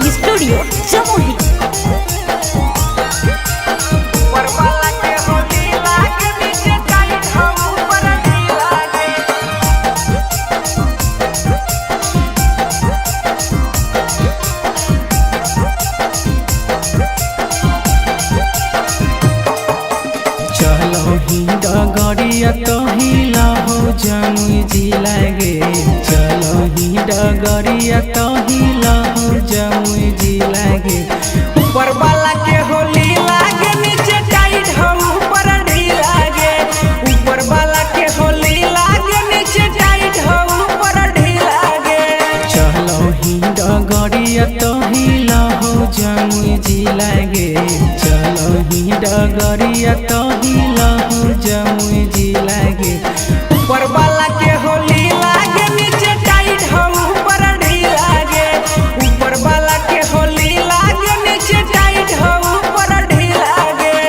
Recording studio Jamui. चलो ही डगरिया तो हिला हो जमुई जिला गे। चलो ही डगरिया तो हिला हो जमुई जिला गे। ऊपर वाला के होली लागे नीचे टाइट हो ऊपर ढीला गे। ऊपर वाला के होली लागे नीचे टाइट हो ऊपर ढीला गे। चलो ही डगरिया तो हिला हो जमुई जिला गे। चलो ही डगरिया तो हिला हो जमुई जिला गे। ऊपर वाला के होली लागे नीचे टाइट हो ऊपर ढीला गे। ऊपर वाला के होली लागे नीचे टाइट हो ऊपर ढीला गे।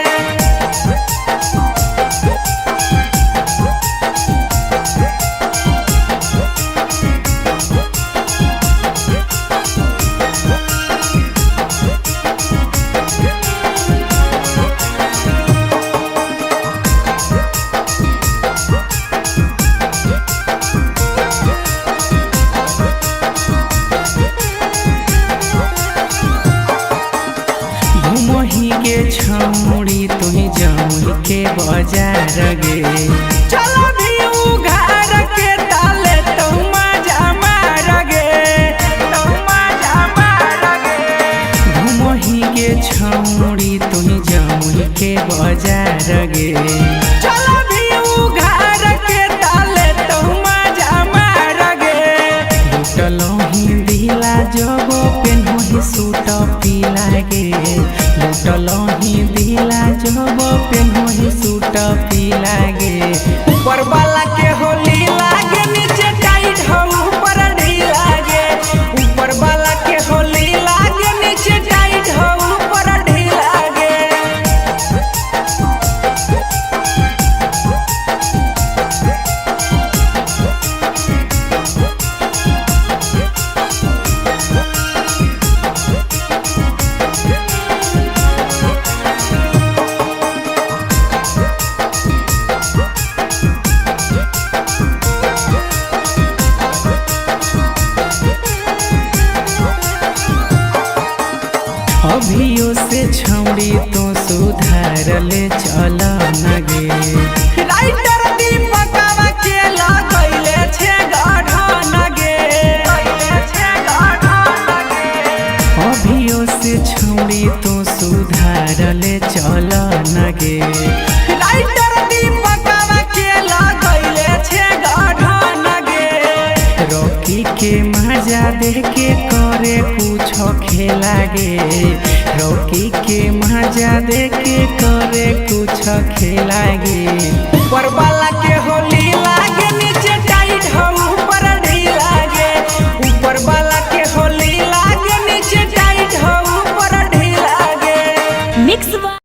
घुमही के छौड़ी तुही जमुई के बाजार गे। चलो भी उघार के ताले तो मजा मार गे। तो मजा मार गे। घुमही के छौड़ी तुही जमुई के बाजार गे। चलो भी उघार के ताले तो मजा मार गे। लुटलो ही दिला जबो पेन्हो सूट पीला गे। लुटलो ही दिला जबो पेन्हो सूट पीला गे। ऊपर वाला के होली लागे नीचे टाइट हो ऊपर ढीला गे। ऊपर वाला के होली लागे नीचे टाइट हो ऊपर ढीला गे। अभियो से छौड़ी तो सुधार ले चल न गे। राइटर दीपकवा के लगैले छे गढ़न गे। अभियो से छौड़ी तो सुधार ले चल न गे। राइटर दीपकवा के लगैले छे गढ़न गे। रॉकी के मजा देख के करे कुछ खेला गे। रॉकी के मजा देख के करे कुछ खेला गे। ऊपर वाला के होली